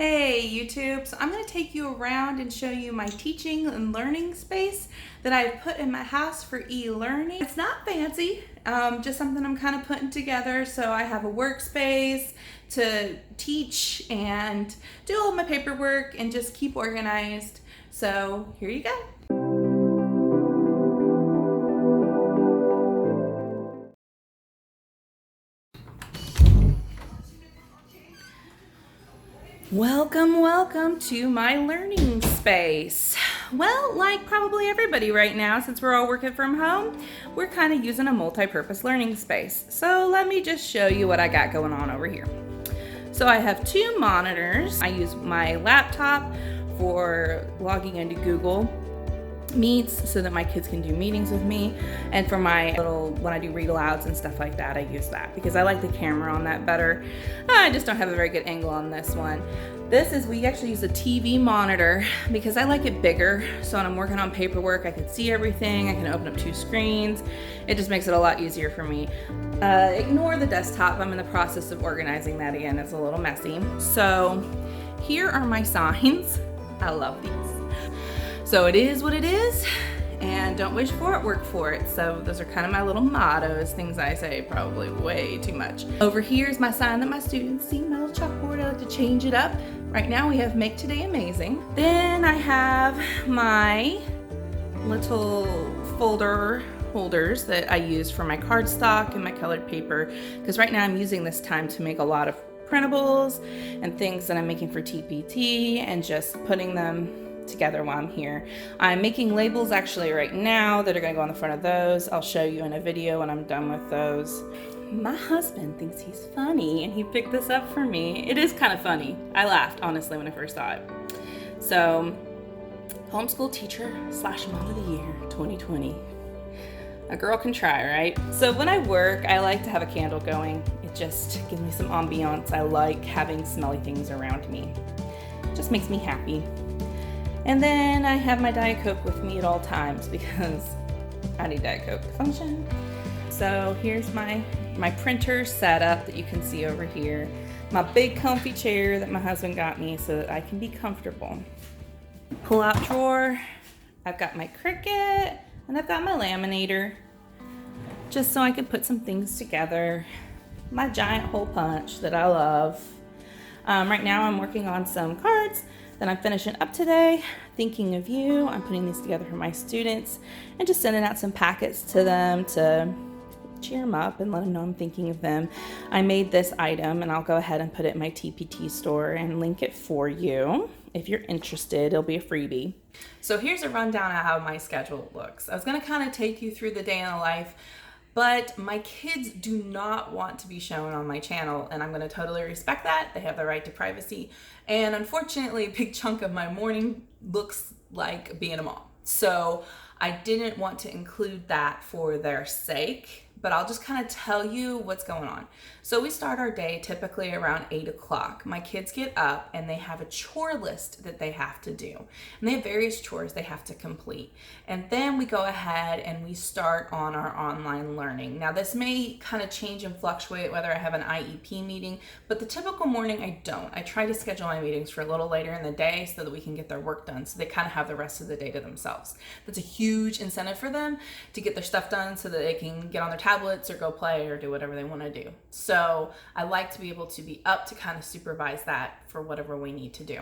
Hey YouTube, so I'm going to take you around and show you my teaching and learning space that I've put in my house for e-learning. It's not fancy, just something I'm kind of putting together. So I have a workspace to teach and do all my paperwork and just keep organized. So here you go. Welcome to my learning space. Well, like probably everybody right now, since we're all working from home, we're kind of using a multi-purpose learning space. So let me just show you what I got going on over here. So I have two monitors. I use my laptop for logging into Google Meets so that my kids can do meetings with me, and for my when I do read alouds and stuff like that, I use that because I like the camera on that better. I just don't have a very good angle on this one. We actually use a TV monitor because I like it bigger, so when I'm working on paperwork I can see everything. I can open up two screens. It just makes it a lot easier for me. Ignore the desktop. I'm in the process of organizing that again. It's a little messy. So here are my signs. I love these. So it is what it is, and don't wish for it, work for it. So those are kind of my little mottos, things I say probably way too much. Over here is my sign that my students see, my little chalkboard. I like to change it up. Right now we have Make Today Amazing. Then I have my little folder holders that I use for my cardstock and my colored paper, because right now I'm using this time to make a lot of printables and things that I'm making for TPT and just putting them together while I'm here. I'm making labels actually right now that are going to go on the front of those. I'll show you in a video when I'm done with those. My husband thinks he's funny and he picked this up for me. It is kind of funny. I laughed honestly when I first saw it. So, homeschool teacher / mom of the year 2020. A girl can try, right? So when I work, I like to have a candle going. It just gives me some ambiance. I like having smelly things around me. It just makes me happy. And then I have my Diet Coke with me at all times because I need Diet Coke to function. So here's my printer setup that you can see over here. My big comfy chair that my husband got me so that I can be comfortable. Pull out drawer. I've got my Cricut and I've got my laminator just so I can put some things together. My giant hole punch that I love. Right now I'm working on some cards that I'm finishing up today. Thinking of you. I'm putting these together for my students and just sending out some packets to them to cheer them up and let them know I'm thinking of them. I made this item and I'll go ahead and put it in my TPT store and link it for you. If you're interested, it'll be a freebie. So here's a rundown of how my schedule looks. I was going to kind of take you through the day in the life, but my kids do not want to be shown on my channel, and I'm going to totally respect that. They have the right to privacy. And unfortunately, a big chunk of my morning looks like being a mom. So I didn't want to include that for their sake, but I'll just kind of tell you what's going on. So we start our day typically around 8 o'clock. My kids get up and they have a chore list that they have to do. And they have various chores they have to complete. And then we go ahead and we start on our online learning. Now this may kind of change and fluctuate whether I have an IEP meeting, but the typical morning I don't. I try to schedule my meetings for a little later in the day so that we can get their work done, so they kind of have the rest of the day to themselves. That's a huge incentive for them to get their stuff done so that they can get on their tablets or go play or do whatever they want to do. So I like to be able to be up to kind of supervise that for whatever we need to do.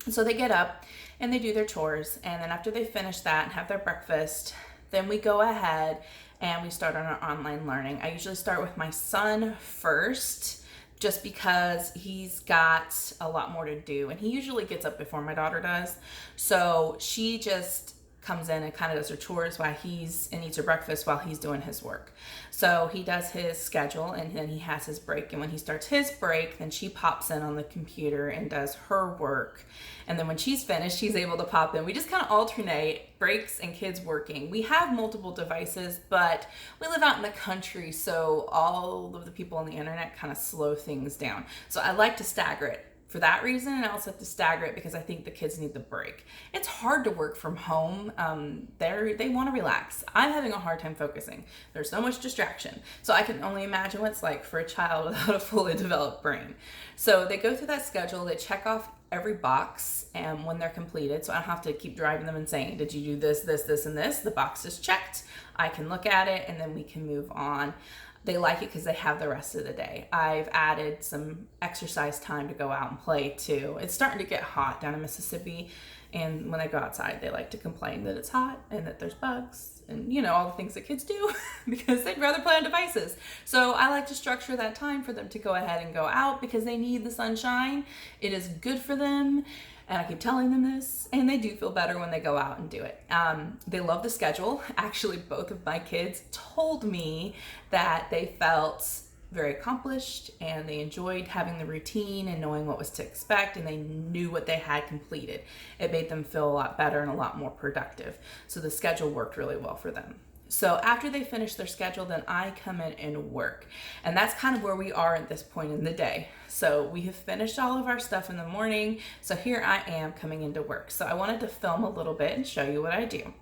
So they get up and they do their chores, and then after they finish that and have their breakfast, then we go ahead and we start on our online learning. I usually start with my son first, just because he's got a lot more to do, and he usually gets up before my daughter does. So she just comes in and kind of does her chores and eats her breakfast while he's doing his work. So he does his schedule and then he has his break. And when he starts his break, then she pops in on the computer and does her work. And then when she's finished, she's able to pop in. We just kind of alternate breaks and kids working. We have multiple devices, but we live out in the country, so all of the people on the internet kind of slow things down. So I like to stagger it. for that reason, and I also have to stagger it because I think the kids need the break. It's hard to work from home. They want to relax. I'm having a hard time focusing. There's so much distraction. So I can only imagine what it's like for a child without a fully developed brain. So they go through that schedule, they check off every box and when they're completed, so I don't have to keep driving them and saying, did you do this, this, and this? The box is checked. I can look at it and then we can move on. They like it because they have the rest of the day. I've added some exercise time to go out and play too. It's starting to get hot down in Mississippi, and when they go outside, they like to complain that it's hot and that there's bugs and, you know, all the things that kids do because they'd rather play on devices. So I like to structure that time for them to go ahead and go out because they need the sunshine. It is good for them. And I keep telling them this, and they do feel better when they go out and do it. They love the schedule. Actually, both of my kids told me that they felt very accomplished and they enjoyed having the routine and knowing what was to expect, and they knew what they had completed. It made them feel a lot better and a lot more productive. So the schedule worked really well for them. So after they finish their schedule, then I come in and work. And that's kind of where we are at this point in the day. So we have finished all of our stuff in the morning. So here I am coming into work. So I wanted to film a little bit and show you what I do.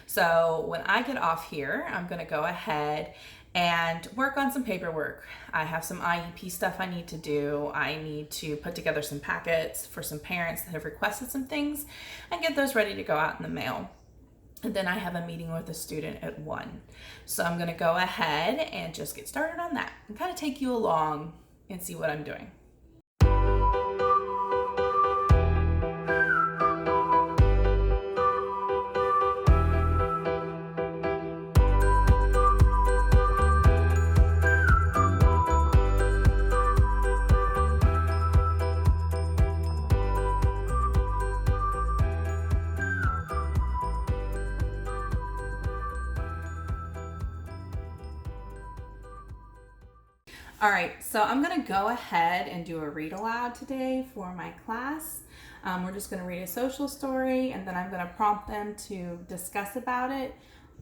So when I get off here, I'm gonna go ahead and work on some paperwork. I have some IEP stuff I need to do. I need to put together some packets for some parents that have requested some things and get those ready to go out in the mail. And then I have a meeting with a student at 1. So I'm gonna go ahead and just get started on that and kind of take you along and see what I'm doing. All right, so I'm gonna go ahead and do a read aloud today for my class. We're just gonna read a social story, and then I'm gonna prompt them to discuss about it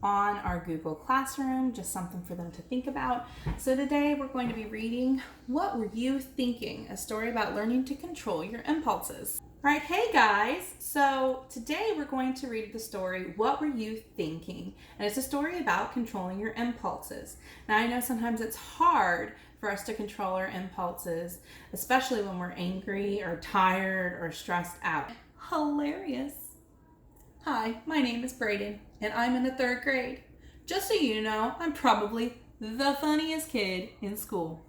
on our Google Classroom, just something for them to think about. So today we're going to be reading What Were You Thinking? A story about learning to control your impulses. All right, hey guys, so today we're going to read the story, What Were You Thinking? And it's a story about controlling your impulses. Now I know sometimes it's hard for us to control our impulses, especially when we're angry or tired or stressed out. Hilarious. Hi, my name is Brayden and I'm in the 3rd grade. Just so you know, I'm probably the funniest kid in school.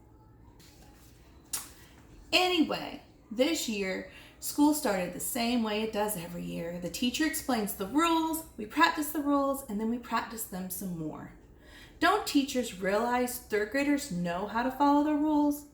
Anyway, this year, school started the same way it does every year. The teacher explains the rules, we practice the rules, and then we practice them some more. Don't teachers realize 3rd graders know how to follow the rules?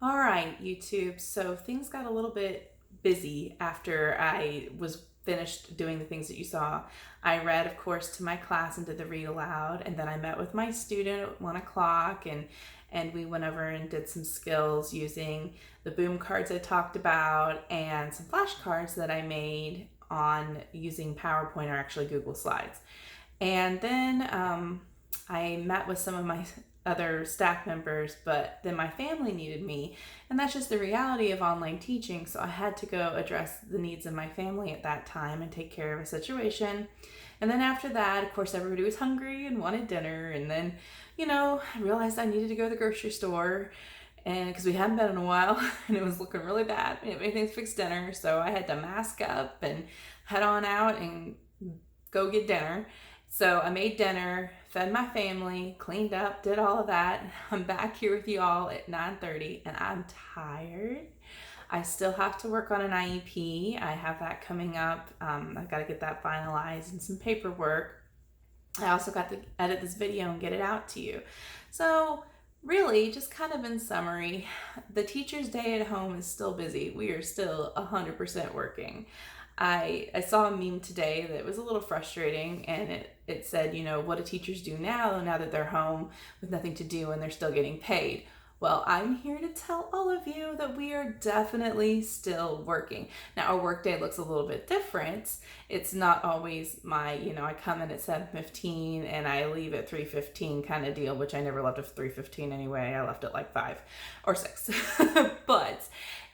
All right, YouTube. So things got a little bit busy after I was finished doing the things that you saw. I read, of course, to my class and did the read aloud, and then I met with my student at 1 o'clock and we went over and did some skills using the boom cards I talked about and some flashcards that I made on using PowerPoint or actually Google Slides. And then I met with some of my other staff members, but then my family needed me. And that's just the reality of online teaching. So I had to go address the needs of my family at that time and take care of a situation. And then after that, of course, everybody was hungry and wanted dinner. And then, I realized I needed to go to the grocery store, and because we hadn't been in a while and it was looking really bad. We didn't have anything to fix dinner. So I had to mask up and head on out and go get dinner. So I made dinner, fed my family, cleaned up, did all of that. I'm back here with you all at 9:30 and I'm tired. I still have to work on an IEP. I have that coming up. I've got to get that finalized and some paperwork. I also got to edit this video and get it out to you. So really, just kind of in summary, the teacher's day at home is still busy. We are still 100% working. I saw a meme today that was a little frustrating, and it said, what do teachers do now that they're home with nothing to do and they're still getting paid? Well, I'm here to tell all of you that we are definitely still working. Now, our workday looks a little bit different. It's not always I come in at 7:15 and I leave at 3:15 kind of deal, which I never left at 3:15 anyway. I left at like 5 or 6. But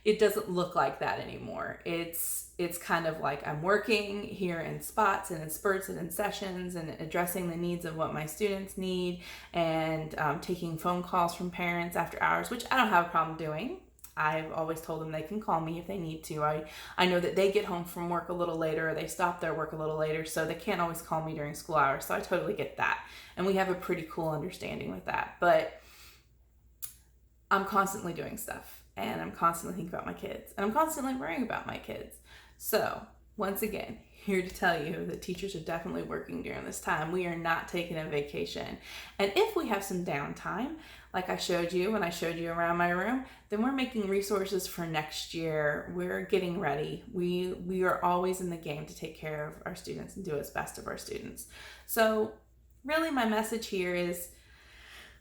it doesn't look like that anymore. It's kind of like I'm working here in spots and in spurts and in sessions and addressing the needs of what my students need, and taking phone calls from parents after hours, which I don't have a problem doing. I've always told them they can call me if they need to. I know that they get home from work a little later, or they stop their work a little later, so they can't always call me during school hours. So I totally get that. And we have a pretty cool understanding with that. But I'm constantly doing stuff, and I'm constantly thinking about my kids, and I'm constantly worrying about my kids. So once again, here to tell you that teachers are definitely working during this time. We are not taking a vacation. And if we have some downtime, like I showed you when I showed you around my room, then we're making resources for next year. We're getting ready. We are always in the game to take care of our students and do what's best of our students. So really my message here is,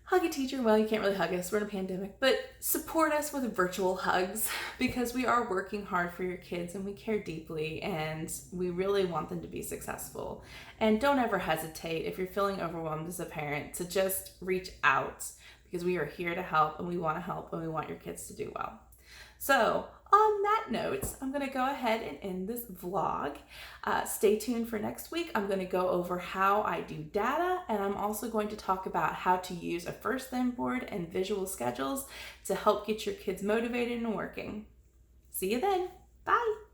hug a teacher. Well, you can't really hug us. We're in a pandemic, but support us with virtual hugs, because we are working hard for your kids and we care deeply and we really want them to be successful. And don't ever hesitate, if you're feeling overwhelmed as a parent, to just reach out, because we are here to help and we want to help and we want your kids to do well. So on that note, I'm going to go ahead and end this vlog. Stay tuned for next week. I'm going to go over how I do data, and I'm also going to talk about how to use a first then board and visual schedules to help get your kids motivated and working. See you then. Bye.